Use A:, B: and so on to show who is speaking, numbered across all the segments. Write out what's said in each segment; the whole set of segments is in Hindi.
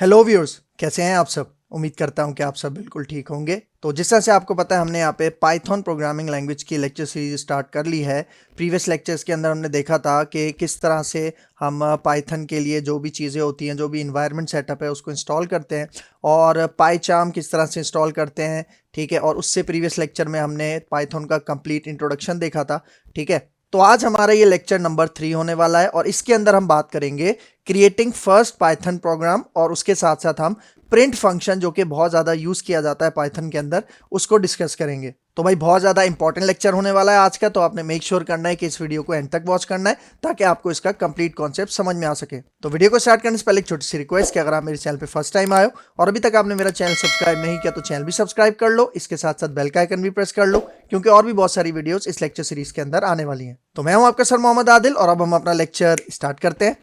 A: हेलो व्यूअर्स, कैसे हैं आप सब। उम्मीद करता हूं कि आप सब बिल्कुल ठीक होंगे। तो जिस तरह से आपको पता है, हमने यहाँ पे पाइथन प्रोग्रामिंग लैंग्वेज की लेक्चर सीरीज स्टार्ट कर ली है। प्रीवियस लेक्चर्स के अंदर हमने देखा था कि किस तरह से हम पाइथन के लिए जो भी चीज़ें होती हैं, जो भी इन्वायरमेंट सेटअप है, उसको इंस्टॉल करते हैं और पाईचार्म किस तरह से इंस्टॉल करते हैं। ठीक है, और उससे प्रीवियस लेक्चर में हमने पाइथन का कंप्लीट इंट्रोडक्शन देखा था। ठीक है, तो आज हमारा ये लेक्चर नंबर 3 होने वाला है और इसके अंदर हम बात करेंगे क्रिएटिंग फर्स्ट पाइथन प्रोग्राम, और उसके साथ साथ हम प्रिंट फंक्शन जो कि बहुत ज़्यादा यूज़ किया जाता है पाइथन के अंदर, उसको डिस्कस करेंगे। तो भाई बहुत ज़्यादा इंपॉर्टेंट लेक्चर होने वाला है आज का, तो आपने मेक श्योर करना है कि इस वीडियो को एंड तक वॉच करना है ताकि आपको इसका कंप्लीट कॉन्सेप्ट समझ में आ सके। तो वीडियो को स्टार्ट करने से पहले एक छोटी सी रिक्वेस्ट कि अगर आप मेरे चैनल पे फर्स्ट टाइम आए हो और अभी तक आपने मेरा चैनल सब्सक्राइब नहीं किया तो चैनल भी सब्सक्राइब कर लो, इसके साथ साथ बेल का आइकन भी प्रेस कर लो, क्योंकि और भी बहुत सारी वीडियोस इस लेक्चर सीरीज के अंदर आने वाली हैं। तो मैं हूं आपका सर मोहम्मद आदिल और अब हम अपना लेक्चर स्टार्ट करते हैं।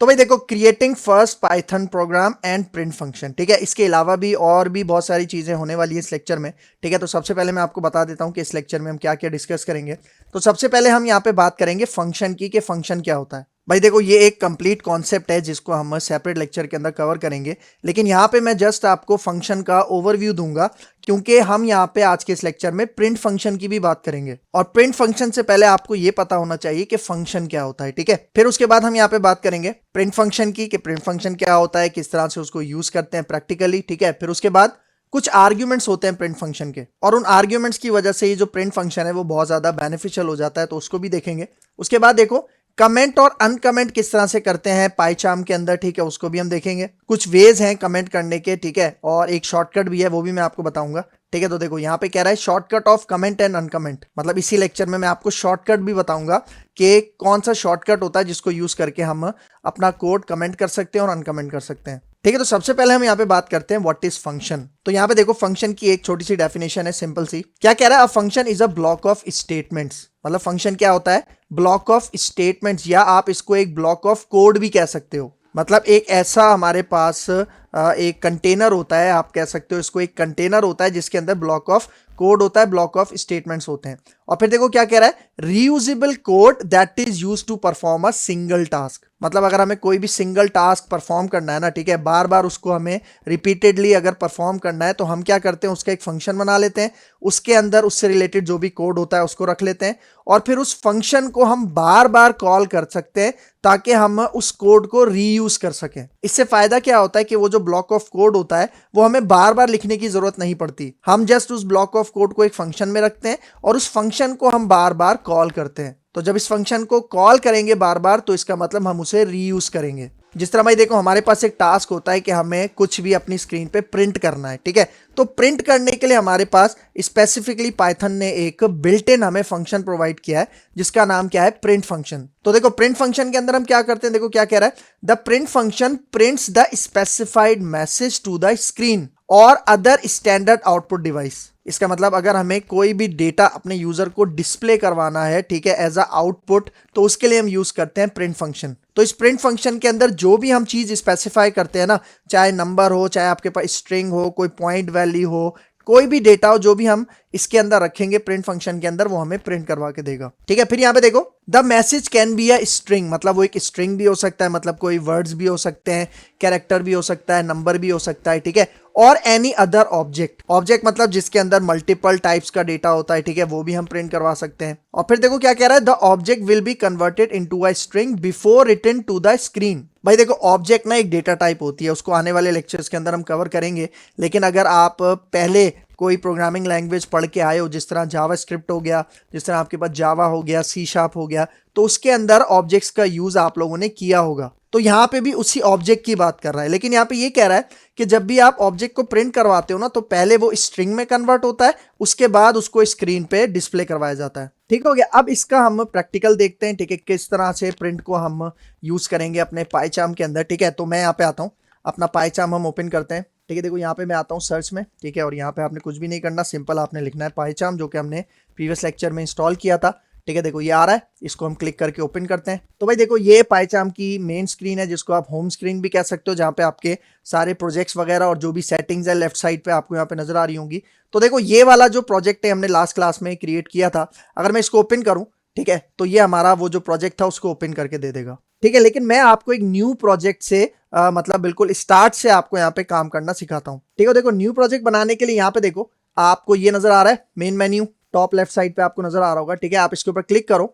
A: तो भाई देखो, creating first Python programme and print function, ठीक है, इसके अलावा भी और भी बहुत सारी चीजें होने वाली है इस लेक्चर में। ठीक है, तो सबसे पहले मैं आपको बता देता हूं कि इस लेक्चर में हम क्या क्या डिस्कस करेंगे। तो सबसे पहले हम यहाँ पे बात करेंगे फंक्शन की, कि फंक्शन क्या होता है। भाई देखो, ये एक कंप्लीट कॉन्सेप्ट है जिसको हम सेपरेट लेक्चर के अंदर कवर करेंगे, लेकिन यहाँ पे मैं जस्ट आपको फंक्शन का ओवरव्यू दूंगा, क्योंकि हम यहाँ पे आज के इस लेक्चर में प्रिंट फंक्शन की भी बात करेंगे। और प्रिंट फंक्शन से पहले आपको ये पता होना चाहिए कि फंक्शन क्या होता है। ठीक है, फिर उसके बाद हम यहाँ पे बात करेंगे प्रिंट फंक्शन की, कि प्रिंट फंक्शन क्या होता है, किस तरह से उसको यूज करते हैं प्रैक्टिकली। ठीक है, फिर उसके बाद कुछ आर्ग्यूमेंट्स होते हैं प्रिंट फंक्शन के, और उन आर्ग्यूमेंट्स की वजह से ये जो प्रिंट फंक्शन है वो बहुत ज्यादा बेनिफिशियल हो जाता है, तो उसको भी देखेंगे। उसके बाद देखो, कमेंट और अनकमेंट किस तरह से करते हैं पाईचार्म के अंदर, ठीक है, उसको भी हम देखेंगे। कुछ वेज हैं कमेंट करने के, ठीक है, और एक शॉर्टकट भी है, वो भी मैं आपको बताऊंगा। ठीक है, तो देखो यहाँ पे कह रहा है shortcut of comment and uncomment, मतलब इसी लेक्चर में मैं आपको शॉर्टकट भी बताऊंगा कि कौन सा शॉर्टकट होता है जिसको यूज करके हम अपना कोड कमेंट कर सकते हैं और अनकमेंट कर सकते हैं। ठीक है, तो सबसे पहले हम यहाँ पे बात करते हैं व्हाट इज फंक्शन। तो यहाँ पे देखो, फंक्शन की एक छोटी सी डेफिनेशन है, सिंपल सी। क्या कह रहा है, a function is a block of statements. मतलब फंक्शन क्या होता है, ब्लॉक ऑफ स्टेटमेंट्स, या आप इसको एक ब्लॉक ऑफ कोड भी कह सकते हो। मतलब एक ऐसा हमारे पास एक कंटेनर होता है, आप कह सकते हो इसको एक कंटेनर होता है जिसके अंदर ब्लॉक ऑफ कोड होता है, ब्लॉक ऑफ स्टेटमेंट्स होते हैं। और फिर देखो क्या कह रहा है, reusable code that is use to perform a single task. मतलब अगर हमें कोई भी सिंगल टास्क परफॉर्म करना है ना, ठीक है, बार बार उसको हमें रिपीटेडली अगर परफॉर्म करना है, तो हम क्या करते हैं, उसका एक फंक्शन बना लेते हैं, उसके अंदर उससे रिलेटेड जो भी कोड होता है उसको रख लेते हैं, और फिर उस फंक्शन को हम बार बार कॉल कर सकते हैं ताकि हम उस कोड को रीयूज कर सकें। इससे फायदा क्या होता है कि वो जो ब्लॉक ऑफ कोड होता है वो हमें बार बार लिखने की जरूरत नहीं पड़ती। हम जस्ट उस ब्लॉक ऑफ कोड को एक फंक्शन में रखते हैं और उस फंक्शन को हम बार बार कॉल करते हैं। तो जब इस फंक्शन को कॉल करेंगे बार बार, तो इसका मतलब हम उसे रीयूज करेंगे। जिस तरह भाई देखो, हमारे पास एक टास्क होता है कि हमें कुछ भी अपनी स्क्रीन पे प्रिंट करना है। ठीक है, तो प्रिंट करने के लिए हमारे पास स्पेसिफिकली पाइथन ने एक बिल्ट इन हमें फंक्शन प्रोवाइड किया है जिसका नाम क्या है, प्रिंट फंक्शन। तो देखो, प्रिंट फंक्शन के अंदर हम क्या करते हैं, देखो क्या कह रहा है, the print function prints the specified message to the screen और अदर स्टैंडर्ड आउटपुट डिवाइस। इसका मतलब अगर हमें कोई भी डेटा अपने यूजर को डिस्प्ले करवाना है, ठीक है, एज अ आउटपुट, तो उसके लिए हम यूज करते हैं प्रिंट फंक्शन। तो इस प्रिंट फंक्शन के अंदर जो भी हम चीज स्पेसिफाई करते हैं ना, चाहे नंबर हो, चाहे आपके पास स्ट्रिंग हो, कोई पॉइंट वैल्यू हो, कोई भी डेटा हो, जो भी हम इसके अंदर रखेंगे प्रिंट फंक्शन के अंदर, वो हमें प्रिंट करवा के देगा। ठीक है, फिर यहाँ पे देखो, the message can be a string, मतलब वो एक स्ट्रिंग भी हो सकता है, मतलब कोई वर्ड्स भी हो सकते हैं, कैरेक्टर भी हो सकता है, नंबर भी हो सकता है। ठीक है, और एनी अदर ऑब्जेक्ट, ऑब्जेक्ट मतलब जिसके अंदर मल्टीपल टाइप्स का डेटा होता है, ठीक है, वो भी हम प्रिंट करवा सकते हैं। और फिर देखो क्या कह रहा है, the object will be converted into a string before written to the screen. भाई देखो, ऑब्जेक्ट ना एक डेटा टाइप होती है, उसको आने वाले लेक्चर्स के अंदर हम कवर करेंगे, लेकिन अगर आप पहले कोई प्रोग्रामिंग लैंग्वेज पढ़ के आए हो, जिस तरह जावा स्क्रिप्ट हो गया, जिस तरह आपके पास जावा हो गया, सी शार्प हो गया, तो उसके अंदर ऑब्जेक्ट्स का यूज आप लोगों ने किया होगा। तो यहाँ पे भी उसी ऑब्जेक्ट की बात कर रहा है, लेकिन यहाँ पे ये कह रहा है कि जब भी आप ऑब्जेक्ट को प्रिंट करवाते हो ना, तो पहले वो स्ट्रिंग में कन्वर्ट होता है, उसके बाद उसको स्क्रीन पे डिस्प्ले करवाया जाता है। ठीक हो गया, अब इसका हम प्रैक्टिकल देखते हैं, ठीक है, किस तरह से प्रिंट को हम यूज करेंगे अपने पाईचार्म के अंदर। ठीक है, तो मैं यहाँ पे आता हूँ, अपना पाईचार्म हम ओपन करते हैं। ठीक है, देखो यहाँ पे मैं आता हूँ सर्च में, ठीक है, और यहाँ पे आपने कुछ भी नहीं करना, सिंपल आपने लिखना है पाईचार्म, जो कि हमने प्रीवियस लेक्चर में इंस्टॉल किया था। ठीक है, देखो ये आ रहा है, इसको हम क्लिक करके ओपन करते हैं। तो भाई देखो, ये पाईचार्म की मेन स्क्रीन है, जिसको आप होम स्क्रीन भी कह सकते हो, जहाँ पे आपके सारे प्रोजेक्ट्स वगैरह और जो भी सेटिंग्स है लेफ्ट साइड पे आपको यहाँ पे नजर आ रही होंगी। तो देखो, ये वाला जो प्रोजेक्ट है हमने लास्ट क्लास में क्रिएट किया था, अगर मैं इसको ओपन करूँ, ठीक है, तो ये हमारा वो जो प्रोजेक्ट था उसको ओपन करके दे देगा। ठीक है, लेकिन मैं आपको एक न्यू प्रोजेक्ट से मतलब बिल्कुल स्टार्ट से आपको यहाँ पे काम करना सिखाता हूँ। ठीक है, देखो न्यू प्रोजेक्ट बनाने के लिए यहाँ पे देखो आपको ये नजर आ रहा है main menu, top left side पे आपको नजर आ रहा होगा। ठीक है, आप इसके ऊपर क्लिक करो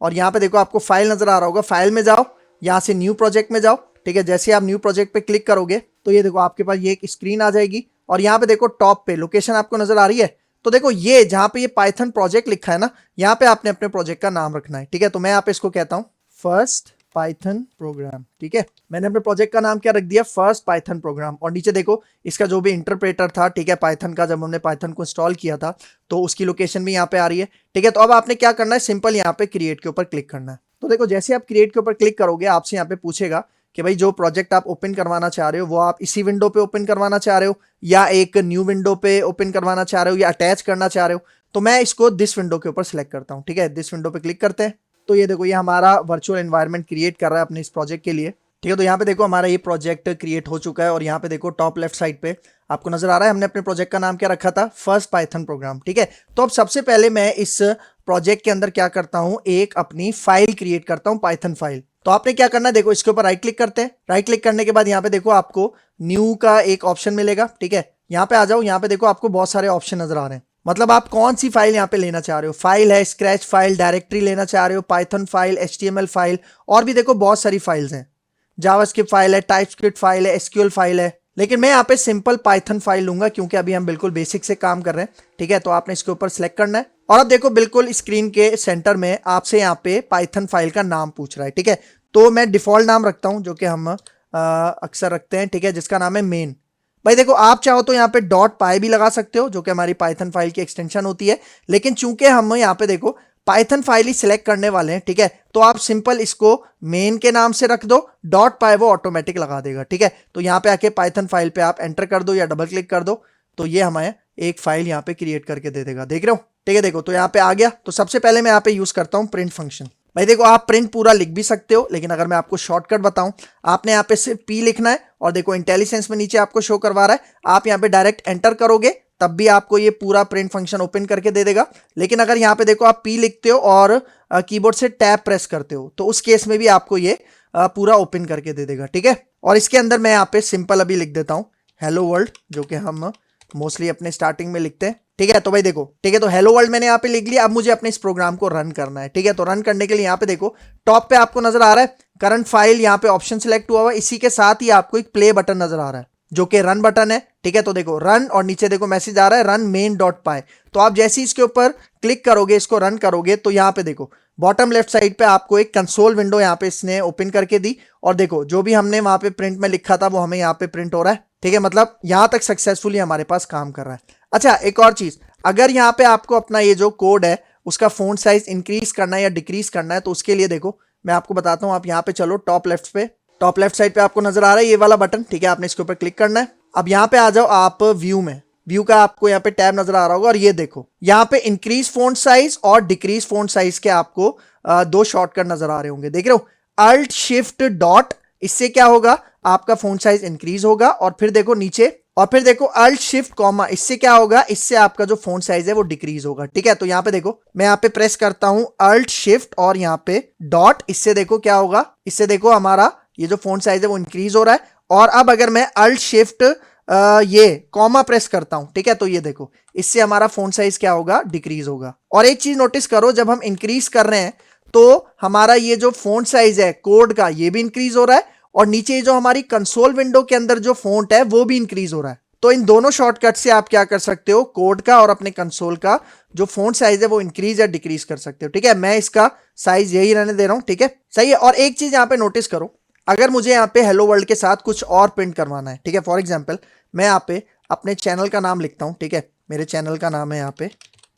A: और यहाँ पे देखो आपको फाइल नजर आ रहा होगा, फाइल में जाओ, यहाँ से न्यू प्रोजेक्ट में जाओ। ठीक है, जैसे आप न्यू प्रोजेक्ट पे क्लिक करोगे तो ये देखो आपके पास ये एक स्क्रीन आ जाएगी और यहाँ पे देखो टॉप पे लोकेशन आपको नजर आ रही है। तो देखो ये जहाँ पे ये पाइथन प्रोजेक्ट लिखा है ना, यहाँ पे आपने अपने प्रोजेक्ट का नाम रखना है। ठीक है, तो मैं यहाँ पे इसको कहता हूँ फर्स्ट पाइथन प्रोग्राम। ठीक है, मैंने अपने प्रोजेक्ट का नाम क्या रख दिया, फर्स्ट पाइथन प्रोग्राम। और नीचे देखो इसका जो भी इंटरप्रेटर था, ठीक है, पाइथन का, जब हमने पाइथन को इंस्टॉल किया था तो उसकी लोकेशन भी यहाँ पे आ रही है। ठीक है, तो अब आपने क्या करना है, सिंपल यहाँ पे क्रिएट के ऊपर क्लिक करना है। तो देखो जैसे आप क्रिएट के ऊपर क्लिक करोगे आपसे यहाँ पे पूछेगा कि भाई जो प्रोजेक्ट आप ओपन करवाना चाह रहे हो वो आप इसी विंडो पे ओपन करवाना चाह रहे हो या एक न्यू विंडो पे ओपन करवाना चाह रहे हो या अटैच करना चाह रहे हो। तो मैं इसको दिस विंडो के ऊपर सिलेक्ट करता हूँ। ठीक है, दिस विंडो पे क्लिक करते हैं तो ये देखो ये हमारा वर्चुअल एनवायरनमेंट क्रिएट कर रहा है अपने इस प्रोजेक्ट के लिए। ठीक है, तो यहाँ पे देखो हमारा ये प्रोजेक्ट क्रिएट हो चुका है और यहाँ पे देखो टॉप लेफ्ट साइड पे आपको नजर आ रहा है हमने अपने प्रोजेक्ट का नाम क्या रखा था, फर्स्ट पाइथन प्रोग्राम। ठीक है, तो अब सबसे पहले मैं इस प्रोजेक्ट के अंदर क्या करता हूँ, एक अपनी फाइल क्रिएट करता हूँ, पाइथन फाइल। तो आपने क्या करना है, देखो इसके ऊपर राइट क्लिक करते हैं, राइट क्लिक करने के बाद यहाँ पे देखो आपको न्यू का एक ऑप्शन मिलेगा। ठीक है, यहाँ पे आ जाओ, यहाँ पे देखो आपको बहुत सारे ऑप्शन नजर आ रहे हैं, मतलब आप कौन सी फाइल यहाँ पे लेना चाह रहे हो, फाइल है, स्क्रैच फाइल, डायरेक्टरी लेना चाह रहे हो, पाइथन फाइल, HTML फाइल, और भी देखो बहुत सारी फाइल्स हैं, जावास्क्रिप्ट फाइल है, टाइपस्क्रिप्ट फाइल है, SQL फाइल है। लेकिन मैं यहाँ पे सिंपल पाइथन फाइल लूंगा क्योंकि अभी हम बिल्कुल बेसिक से काम कर रहे हैं। ठीक है, तो आपने इसके ऊपर सिलेक्ट करना है और अब देखो बिल्कुल स्क्रीन के सेंटर में आपसे यहाँ पे पाइथन फाइल का नाम पूछ रहा है। ठीक है, तो मैं डिफॉल्ट नाम रखता हूँ जो कि हम अक्सर रखते हैं। ठीक है, जिसका नाम है मेन। भाई देखो आप चाहो तो यहाँ पे डॉट पाई भी लगा सकते हो जो कि हमारी पाइथन फाइल की एक्सटेंशन होती है, लेकिन चूंकि हम यहाँ पे देखो पाइथन फाइल ही सिलेक्ट करने वाले हैं, ठीक है, तो आप सिंपल इसको मेन के नाम से रख दो, डॉट पाई वो ऑटोमेटिक लगा देगा। ठीक है, तो यहाँ पे आके पाइथन फाइल पे आप एंटर कर दो या डबल क्लिक कर दो तो ये हमें एक फाइल यहाँ पे क्रिएट करके दे देगा, देख रहे हो। ठीक है, देखो तो यहाँ पे आ गया। तो सबसे पहले मैं यहाँ पे यूज करता हूँ प्रिंट फंक्शन। भाई देखो आप प्रिंट पूरा लिख भी सकते हो, लेकिन अगर मैं आपको शॉर्टकट बताऊं, आपने यहाँ पे सिर्फ पी लिखना है और देखो इंटेलिजेंस में नीचे आपको शो करवा रहा है, आप यहाँ पे डायरेक्ट एंटर करोगे तब भी आपको ये पूरा प्रिंट फंक्शन ओपन करके दे देगा। लेकिन अगर यहाँ पे देखो आप पी लिखते हो और कीबोर्ड से टैब प्रेस करते हो तो उस केस में भी आपको ये पूरा ओपन करके दे देगा। ठीक है, और इसके अंदर मैं यहाँ पे सिंपल अभी लिख देता हूँ हेलो वर्ल्ड, जो कि हम मोस्टली अपने स्टार्टिंग में लिखते हैं। ठीक है, तो भाई देखो, ठीक है, तो हेलो वर्ल्ड मैंने यहाँ पे लिख लिया। अब मुझे अपने इस प्रोग्राम को रन करना है। ठीक है, तो रन करने के लिए यहाँ पे देखो टॉप पे आपको नजर आ रहा है करंट फाइल, यहाँ पे ऑप्शन सिलेक्ट हुआ हुआ है, इसी के साथ ही आपको एक प्ले बटन नजर आ रहा है जो कि रन बटन है। ठीक है, तो देखो रन और नीचे देखो मैसेज आ रहा है रन मेन डॉट पाई। तो आप जैसे ही इसके ऊपर क्लिक करोगे, इसको रन करोगे तो यहाँ पे देखो बॉटम लेफ्ट साइड पे आपको एक कंसोल विंडो यहाँ पे इसने ओपन करके दी और देखो जो भी हमने वहां पे प्रिंट में लिखा था वो हमें यहाँ पे प्रिंट हो रहा है। ठीक है, मतलब यहाँ तक सक्सेसफुली हमारे पास काम कर रहा है। अच्छा एक और चीज, अगर यहाँ पे आपको अपना ये जो कोड है उसका फोंट साइज इंक्रीज करना है या डिक्रीज करना है तो उसके लिए देखो मैं आपको बताता हूँ। आप यहाँ पे चलो टॉप लेफ्ट पे, टॉप लेफ्ट साइड पे आपको नजर आ रहा है ये वाला बटन। ठीक है, आपने इसके ऊपर क्लिक करना है। अब यहाँ पे आ जाओ आप व्यू में, व्यू का आपको यहाँ पे टैब नजर आ रहा होगा और ये देखो यहाँ पे इंक्रीज फोंट साइज और डिक्रीज फोंट साइज के आपको दो शॉर्टकट नजर आ रहे होंगे, देख रहे हो, अल्ट शिफ्ट डॉट, इससे क्या होगा आपका फोंट साइज इंक्रीज होगा और फिर देखो नीचे, और फिर देखो अल्ट शिफ्ट कॉमा, इससे क्या होगा, इससे आपका जो फोंट साइज है वो डिक्रीज होगा। ठीक है, तो यहाँ पे देखो मैं यहाँ पे प्रेस करता हूं अल्ट शिफ्ट और यहाँ पे डॉट, इससे देखो क्या होगा, इससे देखो हमारा ये जो फोंट साइज है वो इंक्रीज हो रहा है। और अब अगर मैं अल्ट शिफ्ट ये कॉमा प्रेस करता हूं, ठीक है, तो ये देखो इससे हमारा फोंट साइज क्या होगा, डिक्रीज होगा। और एक चीज नोटिस करो, जब हम इंक्रीज कर रहे हैं तो हमारा ये जो फोंट साइज है कोड का ये भी इंक्रीज हो रहा है और नीचे जो हमारी कंसोल विंडो के अंदर जो फोंट है वो भी इंक्रीज हो रहा है। तो इन दोनों शॉर्टकट से आप क्या कर सकते हो, कोड का और अपने कंसोल का जो फोंट साइज है वो इंक्रीज या डिक्रीज कर सकते हो। ठीक है, मैं इसका साइज यही रहने दे रहा हूं। ठीक है, सही है। और एक चीज यहाँ पे नोटिस करो, अगर मुझे यहाँ पे हेलो वर्ल्ड के साथ कुछ और प्रिंट करवाना है, ठीक है, फॉर एग्जाम्पल मैं यहाँ पे अपने चैनल का नाम लिखता हूँ। ठीक है, मेरे चैनल का नाम है यहाँ पे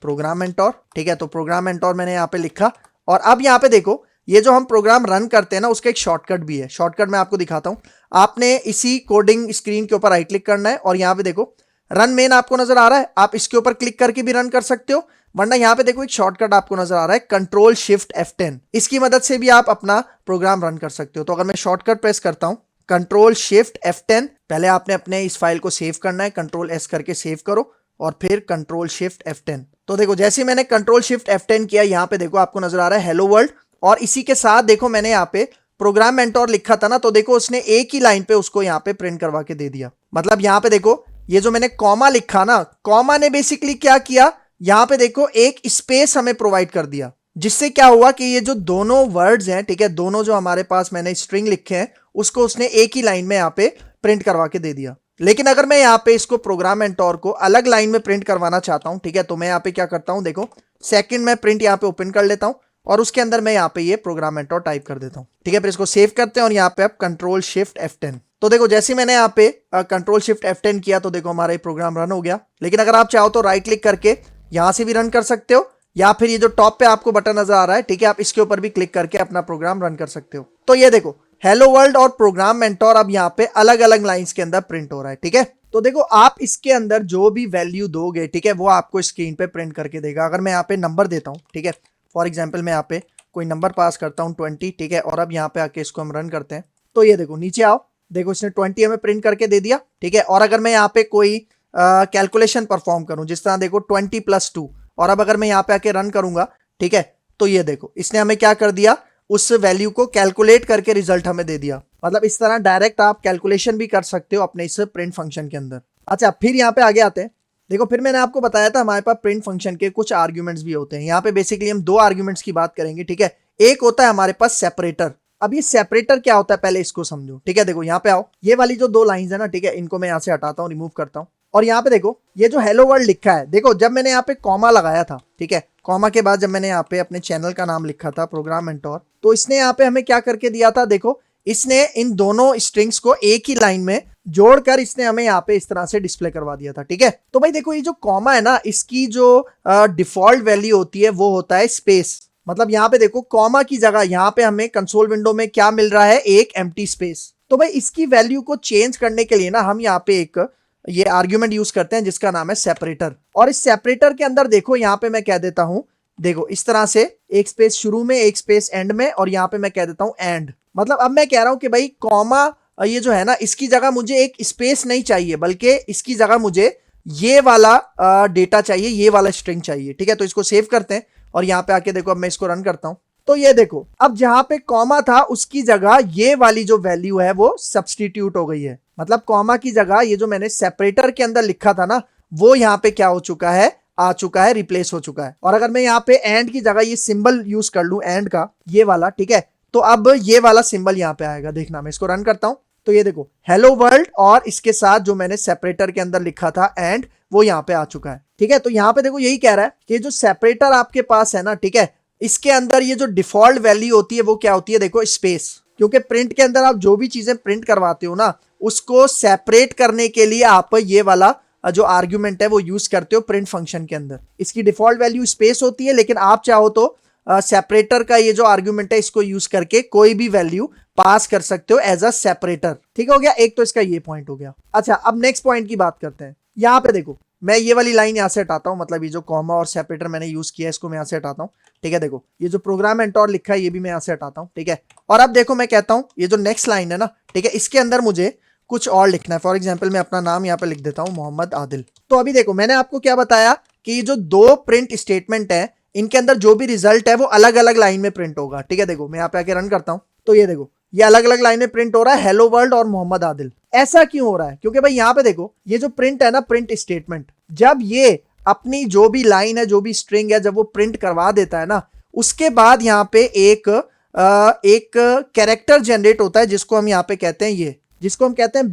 A: प्रोग्राम मेंटोर। ठीक है, तो प्रोग्राम मेंटोर मैंने यहाँ पे लिखा और अब यहाँ पे देखो ये जो हम प्रोग्राम रन करते हैं ना उसका एक शॉर्टकट भी है। शॉर्टकट मैं आपको दिखाता हूं। आपने इसी कोडिंग स्क्रीन के ऊपर राइट क्लिक करना है और यहाँ पे देखो रन मेन आपको नजर आ रहा है, आप इसके ऊपर क्लिक करके भी रन कर सकते हो, वरना यहाँ पे देखो एक शॉर्टकट आपको नजर आ रहा है कंट्रोल शिफ्ट F10, इसकी मदद से भी आप अपना प्रोग्राम रन कर सकते हो। तो अगर मैं शॉर्टकट प्रेस करता हूं कंट्रोल शिफ्ट F10, पहले आपने अपने इस फाइल को सेव करना है, कंट्रोल S करके सेव करो और फिर कंट्रोल शिफ्ट F10, तो देखो जैसे ही मैंने कंट्रोल शिफ्ट F10 किया, यहाँ पे देखो आपको नजर आ रहा है हेलो वर्ल्ड, और इसी के साथ देखो मैंने यहाँ पे प्रोग्राम मेंटोर लिखा था ना, तो देखो उसने एक ही लाइन पे उसको यहाँ पे प्रिंट करवा के दे दिया। मतलब यहाँ पे देखो ये जो मैंने कॉमा लिखा ना, कॉमा ने बेसिकली क्या किया, यहाँ पे देखो एक स्पेस हमें प्रोवाइड कर दिया, जिससे क्या हुआ कि ये जो दोनों वर्ड्स हैं, ठीक है, दोनों जो हमारे पास मैंने स्ट्रिंग लिखे हैं उसको उसने एक ही लाइन में यहाँ पे प्रिंट करवा के दे दिया। लेकिन अगर मैं यहाँ पे इसको प्रोग्राम मेंटोर को अलग लाइन में प्रिंट करवाना चाहता हूं, ठीक है, तो मैं यहाँ पे क्या करता हूं, देखो सेकंड में प्रिंट यहाँ पे ओपन कर लेता हूं और उसके अंदर मैं यहाँ पे ये प्रोग्राम मेंटोर टाइप कर देता हूं। ठीक है, फिर इसको सेव करते हैं और यहाँ पे अब कंट्रोल शिफ्ट F10। तो देखो जैसे मैंने यहाँ पे कंट्रोल शिफ्ट F10 किया तो देखो हमारा ये प्रोग्राम रन हो गया। लेकिन अगर आप चाहो तो राइट क्लिक करके यहाँ से भी रन कर सकते हो, या फिर ये जो टॉप पे आपको बटन नजर आ रहा है, ठीक है, आप इसके ऊपर भी क्लिक करके अपना प्रोग्राम रन कर सकते हो। तो ये देखो हेलो वर्ल्ड और प्रोग्राम मेंटोर अब यहाँ पे अलग अलग लाइंस के अंदर प्रिंट हो रहा है। ठीक है, तो देखो आप इसके अंदर जो भी वैल्यू दोगे, ठीक है, वो आपको स्क्रीन पे प्रिंट करके देगा। अगर मैं यहाँ पे नंबर देता हूँ, ठीक है, फॉर एग्जांपल मैं यहाँ पे कोई नंबर पास करता हूँ 20, ठीक है, और अब यहाँ पे आके इसको हम रन करते हैं, तो ये देखो नीचे आओ, देखो इसने 20 हमें प्रिंट करके दे दिया। ठीक है, और अगर मैं यहाँ पे कोई कैलकुलेशन परफॉर्म करूँ, जिस तरह देखो 20 + 2, और अब अगर मैं यहाँ पे आके रन करूंगा, ठीक है, तो ये देखो इसने हमें क्या कर दिया, उस वैल्यू को कैलकुलेट करके रिजल्ट हमें दे दिया। मतलब इस तरह डायरेक्ट आप कैलकुलेशन भी कर सकते हो अपने इस प्रिंट फंक्शन के अंदर। अच्छा, फिर यहाँ पे आगे आते हैं। देखो फिर मैंने आपको बताया था हमारे पास प्रिंट फंक्शन के कुछ आर्ग्यूमेंट्स भी होते हैं। यहाँ पे बेसिकली हम दो आर्ग्यूमेंट्स की बात करेंगे। ठीक है, एक होता है हमारे पास सेपरेटर। अब ये सेपरेटर क्या होता है पहले इसको समझो। ठीक है, देखो यहाँ पे आओ, ये वाली जो दो लाइंस है ना, ठीक है, इनको मैं यहाँ से हटाता हूँ, रिमूव करता हूँ, और यहाँ पे देखो ये जो हेलो वर्ल्ड लिखा है, देखो जब मैंने यहाँ पे कॉमा लगाया था, ठीक है, कॉमा के बाद जब मैंने यहाँ पे अपने चैनल का नाम लिखा था प्रोग्राम मेंटोर, तो इसने यहाँ पे हमें क्या करके दिया था, देखो इसने इन दोनों स्ट्रिंग्स को एक ही लाइन में जोड़कर इसने हमें यहाँ पे इस तरह से डिस्प्ले करवा दिया था। ठीक है, तो भाई देखो ये जो कॉमा है ना, इसकी जो डिफॉल्ट वैल्यू होती है वो होता है स्पेस। मतलब यहाँ पे देखो कॉमा की जगह यहाँ पे हमें कंसोल विंडो में क्या मिल रहा है, एक एम्प्टी स्पेस। तो भाई इसकी वैल्यू को चेंज करने के लिए ना हम यहाँ पे एक ये आर्ग्यूमेंट यूज करते हैं जिसका नाम है सेपरेटर। और इस सेपरेटर के अंदर देखो यहाँ पे मैं कह देता हूं, देखो इस तरह से एक स्पेस शुरू में, एक स्पेस एंड में, और यहाँ पे मैं कह देता हूं एंड। मतलब अब मैं कह रहा हूं कि भाई कॉमा ये जो है ना, इसकी जगह मुझे एक स्पेस नहीं चाहिए, बल्कि इसकी जगह मुझे ये वाला डेटा चाहिए, ये वाला स्ट्रिंग चाहिए। ठीक है, तो इसको सेव करते हैं और यहाँ पे आके देखो अब मैं इसको रन करता हूं, तो ये देखो अब जहां पे कॉमा था उसकी जगह ये वाली जो वैल्यू है वो सब्सटीट्यूट हो गई है। मतलब कॉमा की जगह ये जो मैंने सेपरेटर के अंदर लिखा था ना, वो यहाँ पे क्या हो चुका है, आ चुका है, रिप्लेस हो चुका है। और अगर मैं यहाँ पे एंड की जगह ये सिंबल यूज कर लूं एंड का, ये वाला, ठीक है, तो अब ये वाला सिंबल यहाँ पे आएगा। देखना मैं इसको रन करता हूं, तो ये देखो हेलो वर्ल्ड और इसके साथ जो मैंने सेपरेटर के अंदर लिखा था एंड, वो यहाँ पे आ चुका है। ठीक है, तो यहाँ पे देखो यही कह रहा है कि जो सेपरेटर आपके पास है ना, ठीक है, इसके अंदर ये जो डिफॉल्ट वैल्यू होती है वो क्या होती है, देखो स्पेस। क्योंकि प्रिंट के अंदर आप जो भी चीजें प्रिंट करवाते हो ना, उसको सेपरेट करने के लिए आप ये वाला जो आर्ग्यूमेंट है वो यूज करते हो प्रिंट फंक्शन के अंदर। इसकी डिफॉल्ट वैल्यू स्पेस होती है, लेकिन आप चाहो तो सेपरेटर का ये जो आर्ग्यूमेंट है इसको यूज करके कोई भी वैल्यू पास कर सकते हो एज अ सेपरेटर। ठीक हो गया, एक तो इसका ये पॉइंट हो गया। अच्छा, अब नेक्स्ट पॉइंट की बात करते हैं। यहाँ पे देखो मैं ये वाली लाइन यहाँ से हटाता हूँ, मतलब ये जो कॉमा और सेपरेटर मैंने यूज किया है इसको मैं यहाँ से हटाता हूँ। ठीक है, देखो ये जो प्रोग्राम मेंटोर लिखा है ये भी मैं यहाँ से हटाता हूँ। ठीक है, और अब देखो मैं कहता हूँ ये जो नेक्स्ट लाइन है ना, ठीक है, इसके अंदर मुझे कुछ और लिखना है। फॉर एग्जाम्पल मैं अपना नाम यहाँ पे लिख देता हूँ, मोहम्मद आदिल। तो अभी देखो मैंने आपको क्या बताया कि ये जो दो प्रिंट स्टेटमेंट है, इनके अंदर जो भी रिजल्ट है वो अलग अलग लाइन में प्रिंट होगा। ठीक है, देखो मैं यहाँ पे आके रन करता हूँ, तो ये देखो ये अलग अलग लाइन में प्रिंट हो रहा है, हेलो वर्ल्ड और मोहम्मद आदिल। ऐसा क्यों हो रहा है? क्योंकि भाई यहाँ पे देखो ये जो प्रिंट है ना, प्रिंट स्टेटमेंट, जब ये अपनी जो भी लाइन है, जो भी स्ट्रिंग है, जब वो प्रिंट करवा देता है ना, उसके बाद यहाँ पे एक कैरेक्टर जनरेट होता है जिसको हम यहाँ पे कहते हैं ये, जिसको हम कहते हैं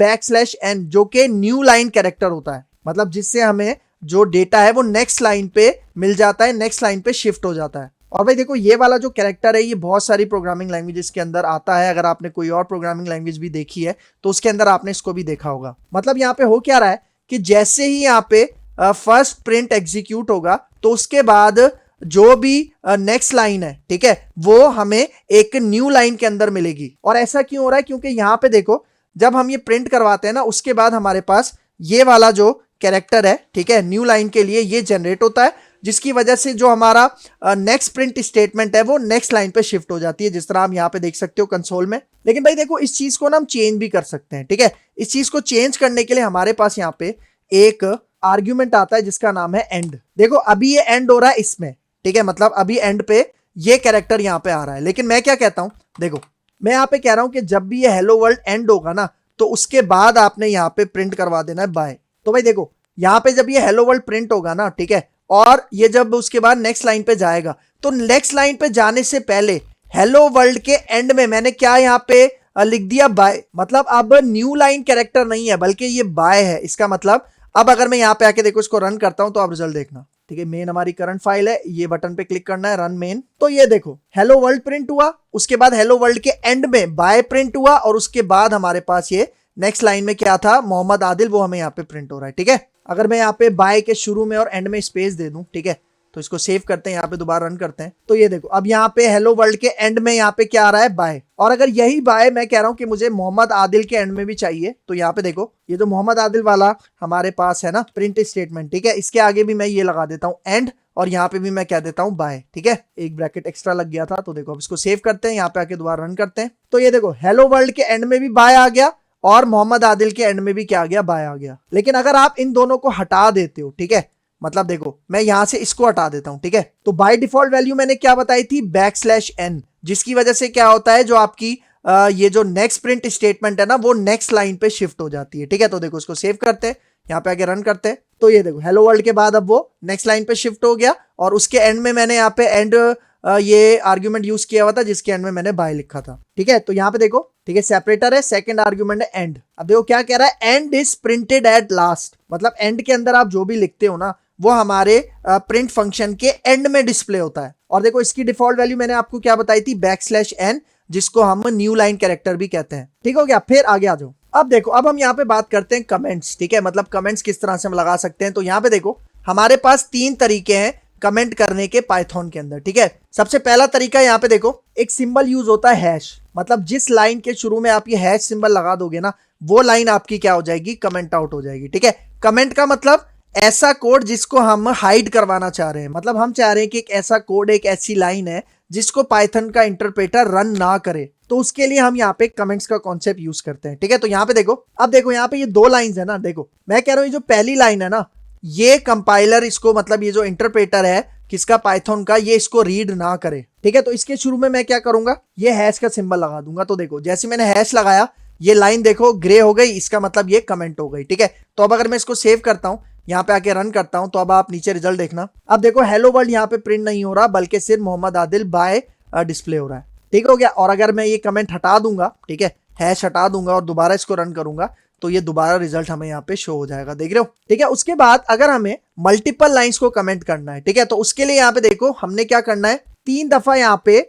A: \n, जो कि न्यू लाइन कैरेक्टर होता है। मतलब जिससे हमें जो डेटा है वो नेक्स्ट लाइन पे मिल जाता है, नेक्स्ट लाइन पे शिफ्ट हो जाता है। और भाई देखो ये वाला जो कैरेक्टर है ये बहुत सारी प्रोग्रामिंग लैंग्वेजेस के अंदर आता है। अगर आपने कोई और प्रोग्रामिंग लैंग्वेज भी देखी है तो उसके अंदर आपने इसको भी देखा होगा। मतलब यहाँ पे हो क्या रहा है कि जैसे ही यहाँ पे फर्स्ट प्रिंट एग्जीक्यूट होगा तो उसके बाद जो भी नेक्स्ट लाइन है, ठीक है, वो हमें एक न्यू लाइन के अंदर मिलेगी। और ऐसा क्यों हो रहा है? क्योंकि यहाँ पे देखो जब हम ये प्रिंट करवाते हैं ना, उसके बाद हमारे पास ये वाला जो कैरेक्टर है, ठीक है, न्यू लाइन के लिए ये जनरेट होता है, जिसकी वजह से जो हमारा नेक्स्ट प्रिंट स्टेटमेंट है वो नेक्स्ट लाइन पे शिफ्ट हो जाती है, जिस तरह आप यहाँ पे देख सकते हो कंसोल में। लेकिन भाई देखो इस चीज को ना हम चेंज भी कर सकते हैं। ठीक है, इस चीज को चेंज करने के लिए हमारे पास यहाँ पे एक आर्ग्यूमेंट आता है जिसका नाम है एंड। देखो अभी ये एंड हो रहा है इसमें, ठीक है, मतलब अभी एंड पे ये कैरेक्टर यहाँ पे आ रहा है, लेकिन मैं क्या कहता हूं, देखो मैं यहाँ पे कह रहा हूं कि जब भी ये हेलो वर्ल्ड एंड होगा ना, तो उसके बाद आपने यहाँ पे प्रिंट करवा देना है बाय। तो भाई देखो यहाँ पे जब ये हेलो वर्ल्ड प्रिंट होगा ना, ठीक है, और ये जब उसके बाद नेक्स्ट लाइन पे जाएगा, तो नेक्स्ट लाइन पे जाने से पहले हेलो वर्ल्ड के एंड में मैंने क्या यहाँ पे लिख दिया बाय। मतलब अब न्यू लाइन कैरेक्टर नहीं है बल्कि ये बाय है। इसका मतलब अब अगर मैं यहाँ पे आके देखो इसको रन करता हूं तो आप रिजल्ट देखना, ठीक है। मेन हमारी करंट फाइल है, ये बटन पे क्लिक करना है, रन मेन। तो ये देखो हेलो वर्ल्ड प्रिंट हुआ, उसके बाद हेलो वर्ल्ड के एंड में बाय प्रिंट हुआ, और उसके बाद हमारे पास ये नेक्स्ट लाइन में क्या था, मोहम्मद आदिल, वो हमें यहाँ पे प्रिंट हो रहा है, ठीक है। अगर मैं यहाँ पे बाय के शुरू में और एंड में स्पेस दे दूं, ठीक है, तो इसको सेव करते हैं, यहाँ पे दोबारा रन करते हैं, तो ये देखो अब यहाँ पे हेलो वर्ल्ड के एंड में यहाँ पे क्या आ रहा है, बाय। और अगर यही बाय मैं कह रहा हूं कि मुझे मोहम्मद आदिल के एंड में भी चाहिए, तो यहाँ पे देखो ये जो मोहम्मद आदिल वाला हमारे पास है ना प्रिंट स्टेटमेंट, ठीक है, इसके आगे भी मैं ये लगा देता हूँ एंड, और यहाँ पे भी मैं कह देता हूँ बाय, ठीक है। एक ब्रैकेट एक्स्ट्रा लग गया था, तो देखो अब इसको सेव करते हैं, यहाँ पे आके दोबारा रन करते हैं, तो ये देखो हेलो वर्ल्ड के एंड में भी बाय आ गया और मोहम्मद आदिल के एंड में भी क्या आ गया, बाय आ गया। लेकिन अगर आप इन दोनों को हटा देते हो, ठीक है, मतलब देखो मैं यहां से इसको हटा देता हूं, ठीक है, तो बाय डिफॉल्ट वैल्यू मैंने क्या बताई थी, \n, जिसकी वजह से क्या होता है, जो आपकी ये जो नेक्स्ट प्रिंट स्टेटमेंट है ना, वो नेक्स्ट लाइन पे शिफ्ट हो जाती है, ठीक है। तो देखो इसको सेव करते हैं, यहाँ पे आके रन करते हैं, तो ये देखो हेलो वर्ल्ड के बाद अब वो नेक्स्ट लाइन पे शिफ्ट हो गया, और उसके एंड में मैंने यहाँ पे एंड ये आर्ग्यूमेंट यूज किया हुआ था जिसके एंड में मैंने बाय लिखा था, ठीक है। तो यहाँ पे देखो, ठीक है, सेपरेटर है, सेकंड आर्ग्यूमेंट है एंड। अब देखो क्या कह रहा है, and is printed at last, मतलब एंड के अंदर आप जो भी लिखते हो ना, वो हमारे प्रिंट फंक्शन के एंड में डिस्प्ले होता है। और देखो इसकी डिफॉल्ट वैल्यू मैंने आपको क्या बताई थी, \n, जिसको हम न्यू लाइन कैरेक्टर भी कहते हैं, ठीक हो गया। फिर आगे आ जाओ। अब देखो अब हम यहाँ पे बात करते हैं कमेंट्स, ठीक है, मतलब कमेंट्स किस तरह से हम लगा सकते हैं। तो यहाँ पे देखो हमारे पास 3 तरीके हैं कमेंट करने के पाइथन के अंदर, ठीक है। सबसे पहला तरीका यहाँ पे देखो, एक सिंबल यूज होता है हैश, मतलब जिस लाइन के शुरू में आप ये हैश सिंबल लगा दोगे ना, वो लाइन आपकी क्या हो जाएगी, कमेंट आउट हो जाएगी, ठीक है। कमेंट का मतलब ऐसा कोड जिसको हम हाइड करवाना चाह रहे हैं, मतलब हम चाह रहे हैं कि एक ऐसा कोड, एक ऐसी लाइन है जिसको पाइथन का इंटरप्रेटर रन ना करे, तो उसके लिए हम यहाँ पे कमेंट्स का कॉन्सेप्ट यूज करते हैं, ठीक है। तो यहाँ पे देखो, अब देखो यहाँ पे ये 2 लाइंस है ना, देखो मैं कह रहा हूँ ये जो पहली लाइन है ना, ये कंपाइलर इसको, मतलब ये जो इंटरप्रेटर है किसका, पाइथन का, ये इसको रीड ना करे, ठीक है। तो इसके शुरू में मैं क्या करूंगा, ये हैश का सिंबल लगा दूंगा। तो देखो जैसे मैंने हैश लगाया, ये लाइन देखो ग्रे हो गई, इसका मतलब ये कमेंट हो गई, ठीक है। तो अब अगर मैं इसको सेव करता हूं, यहाँ पे आके रन करता हूं, तो अब आप नीचे रिजल्ट देखना। अब देखो हेलो वर्ल्ड यहाँ पे प्रिंट नहीं हो रहा, बल्कि सिर्फ मोहम्मद आदिल बाय डिस्प्ले हो रहा है, ठीक हो गया। और अगर मैं ये कमेंट हटा दूंगा, ठीक है, हैश हटा दूंगा और दोबारा इसको रन करूंगा, तो ये दोबारा रिजल्ट हमें यहाँ पे शो हो जाएगा, देख रहे हो, ठीक है। उसके बाद अगर हमें मल्टीपल लाइंस को कमेंट करना है, ठीक है, तो उसके लिए यहाँ पे देखो हमने क्या करना है, 3 दफा यहाँ पे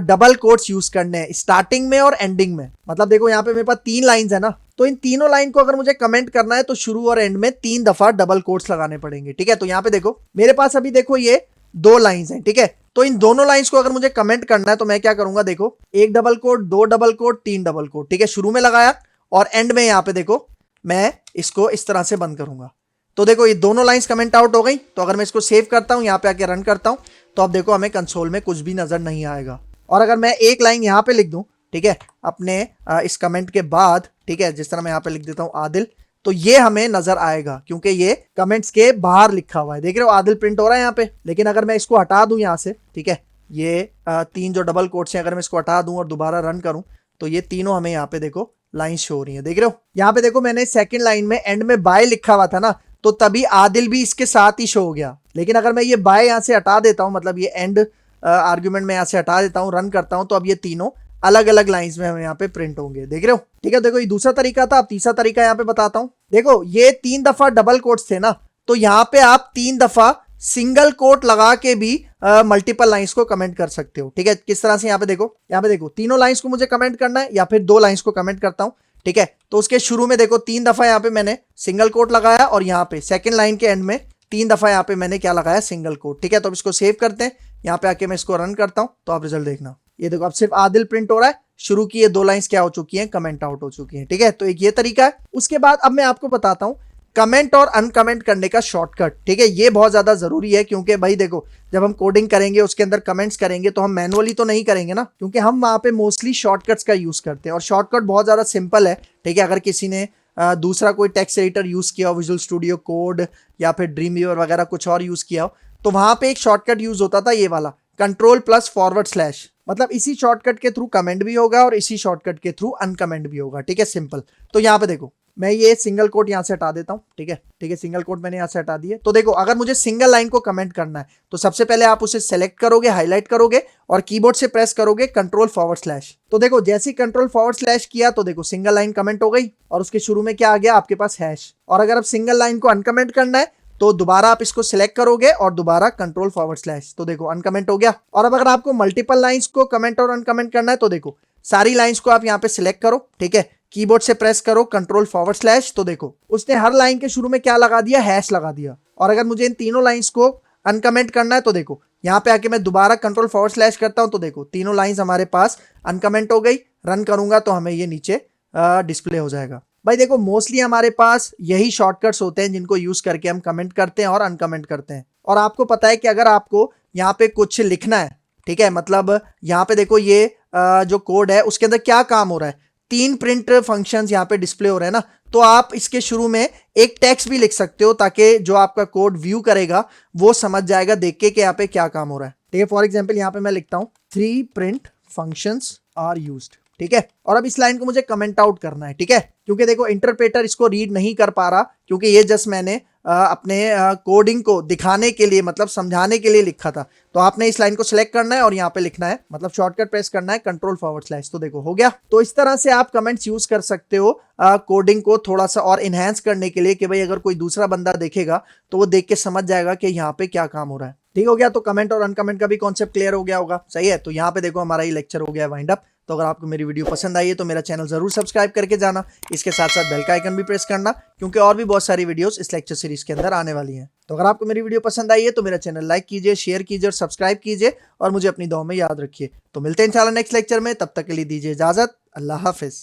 A: डबल कोट्स यूज करने हैं, स्टार्टिंग में और एंडिंग में। मतलब देखो यहाँ पे मेरे पास 3 लाइंस है ना, तो इन तीनों लाइन को अगर मुझे कमेंट करना है तो शुरू और एंड में 3 दफा डबल कोट्स लगाने पड़ेंगे, ठीक है। तो यहाँ पे देखो मेरे पास अभी देखो ये 2 लाइंस हैं, ठीक है। तो इन दोनों लाइंस को अगर मुझे कमेंट करना है तो मैं क्या करूंगा, देखो 1 double quote, 2 double quote, 3 double quote, ठीक है, शुरू में लगाया और एंड में यहाँ पे देखो मैं इसको इस तरह से बंद करूंगा। तो देखो ये दोनों लाइंस कमेंट आउट हो गई। तो अगर मैं इसको सेव करता हूं, यहाँ पे आके रन करता हूं, तो अब देखो हमें कंसोल में कुछ भी नजर नहीं आएगा। और अगर मैं एक लाइन यहाँ पे लिख दूं, ठीक है, अपने इस कमेंट के बाद, ठीक है, जिस तरह मैं यहाँ पे लिख देता हूँ आदिल, तो ये हमें नजर आएगा क्योंकि ये कमेंट्स के बाहर लिखा हुआ है, देख रहे हो आदिल प्रिंट हो रहा है यहाँ पे। लेकिन अगर मैं इसको हटा दूं यहाँ से, ठीक है, ये 3 जो डबल कोट्स हैं अगर मैं इसको हटा दूं और दोबारा रन करूं, तो ये तीनों हमें यहाँ पे देखो लाइन शो हो रही है, देख रहे हो। यहाँ पे देखो मैंने सेकंड लाइन में एंड में बाय लिखा हुआ था ना, तो तभी आदिल भी इसके साथ ही शो हो गया। लेकिन अगर मैं ये बाय यहाँ से हटा देता हूँ, मतलब ये एंड आर्ग्यूमेंट में यहाँ से हटा देता हूँ, रन करता हूँ, तो अब ये तीनों अलग अलग लाइंस में हमें यहाँ पे प्रिंट होंगे, देख रहे हो, ठीक है। देखो ये दूसरा तरीका था। अब तीसरा तरीका यहाँ पे बताता हूँ। देखो ये 3 दफा डबल कोट्स थे ना, तो यहाँ पे आप 3 दफा सिंगल कोट लगा के भी मल्टीपल लाइंस को कमेंट कर सकते हो, ठीक है। किस तरह से, यहाँ पे देखो तीनों लाइंस को मुझे कमेंट करना है या फिर 2 लाइंस को कमेंट करता हूँ, ठीक है। तो उसके शुरू में देखो 3 दफा यहाँ पे मैंने सिंगल कोट लगाया और यहाँ पे सेकंड लाइन के एंड में 3 दफा यहाँ पे मैंने क्या लगाया, सिंगल कोट, ठीक है। तो अब इसको सेव करते हैं, यहाँ पे आके मैं इसको रन करता हूँ, तो आप रिजल्ट देखना। ये देखो अब सिर्फ आदिल प्रिंट हो रहा है, शुरू की ये 2 लाइंस क्या हो चुकी हैं, कमेंट आउट हो चुकी हैं, ठीक है। तो एक ये तरीका है। उसके बाद अब मैं आपको बताता हूँ कमेंट और अनकमेंट करने का शॉर्टकट, ठीक है। ये बहुत ज्यादा जरूरी है क्योंकि भाई देखो जब हम कोडिंग करेंगे उसके अंदर कमेंट्स करेंगे तो हम मैनुअली तो नहीं करेंगे ना, क्योंकि हम वहां पे मोस्टली शॉर्टकट्स का यूज करते हैं और शॉर्टकट बहुत ज्यादा सिंपल है, ठीक है। अगर किसी ने दूसरा कोई टेक्स्ट एडिटर यूज़ किया हो, विजुअल स्टूडियो कोड या फिर ड्रीम व्यूअर वगैरह कुछ और यूज़ किया हो, तो वहाँ पे एक शॉर्टकट यूज़ होता था ये वाला Ctrl+/, मतलब इसी शॉर्टकट के थ्रू कमेंट भी होगा और इसी शॉर्टकट के थ्रू अनकमेंट भी होगा। ठीक है, सिंपल। तो यहाँ पे देखो मैं ये सिंगल कोट यहाँ से हटा देता हूँ। ठीक है, सिंगल कोट मैंने यहाँ से हटा दिए। तो देखो अगर मुझे सिंगल लाइन को कमेंट करना है तो सबसे पहले आप उसे सेलेक्ट करोगे, हाईलाइट करोगे और कीबोर्ड से प्रेस करोगे Ctrl/। तो देखो जैसे ही Ctrl// किया तो देखो सिंगल लाइन कमेंट हो गई और उसके शुरू में क्या आ गया आपके पास हैश। और अगर आप सिंगल लाइन को अनकमेंट करना है तो दोबारा आप इसको सिलेक्ट करोगे और दोबारा Ctrl/, तो देखो अनकमेंट हो गया। और अब अगर आपको मल्टीपल लाइंस को कमेंट और अनकमेंट करना है तो देखो सारी लाइंस को आप यहाँ पे सिलेक्ट करो। ठीक है, कीबोर्ड से प्रेस करो Ctrl/, तो देखो उसने हर लाइन के शुरू में क्या लगा दिया, हैश लगा दिया। और अगर मुझे इन तीनों लाइंस को अनकमेंट करना है तो देखो यहाँ पे आके मैं दोबारा Ctrl// करता हूँ तो देखो तीनों लाइंस हमारे पास अनकमेंट हो गई। रन करूंगा तो हमें ये नीचे डिस्प्ले हो जाएगा। भाई देखो मोस्टली हमारे पास यही शॉर्टकट्स होते हैं जिनको यूज करके हम कमेंट करते हैं और अनकमेंट करते हैं। और आपको पता है कि अगर आपको यहाँ पे कुछ लिखना है, ठीक है, मतलब यहाँ पे देखो ये जो कोड है उसके अंदर क्या काम हो रहा है, 3 प्रिंट फंक्शंस यहाँ पे डिस्प्ले हो रहे हैं ना, तो आप इसके शुरू में एक टेक्स्ट भी लिख सकते हो ताकि जो आपका कोड व्यू करेगा वो समझ जाएगा देख के कि यहाँ पे क्या काम हो रहा है। ठीक है, फॉर एग्जाम्पल यहाँ पे मैं लिखता हूँ 3 प्रिंट फंक्शंस आर यूज्ड। ठीक है, और अब इस लाइन को मुझे कमेंट आउट करना है। ठीक है, क्योंकि देखो इंटरप्रेटर इसको रीड नहीं कर पा रहा क्योंकि ये जस्ट मैंने अपने कोडिंग को दिखाने के लिए मतलब समझाने के लिए लिखा था। तो आपने इस लाइन को सिलेक्ट करना है और यहाँ पे लिखना है, मतलब शॉर्टकट प्रेस करना है Ctrl/, तो देखो हो गया। तो इस तरह से आप कमेंट्स यूज कर सकते हो कोडिंग को थोड़ा सा और इनहेंस करने के लिए कि भाई अगर कोई दूसरा बंदा देखेगा तो वो देख के समझ जाएगा कि यहाँ पे क्या काम हो रहा है। ठीक हो गया, तो कमेंट और अनकमेंट का भी कॉन्सेप्ट क्लियर हो गया होगा। सही है, तो यहाँ पे देखो हमारा ये लेक्चर हो गया वाइंड अप। तो अगर आपको मेरी वीडियो पसंद आई है तो मेरा चैनल जरूर सब्सक्राइब करके जाना, इसके साथ साथ बेल का आइकन भी प्रेस करना क्योंकि और भी बहुत सारी वीडियोस इस लेक्चर सीरीज के अंदर आने वाली हैं। तो अगर आपको मेरी वीडियो पसंद आई है तो मेरा चैनल लाइक कीजिए, शेयर कीजिए और सब्सक्राइब कीजिए और मुझे अपनी दुआ में याद रखिए। तो मिलते हैं इंशाल्लाह नेक्स्ट लेक्चर में, तब तक के लिए दीजिए इजाजत। अल्लाह हाफिज।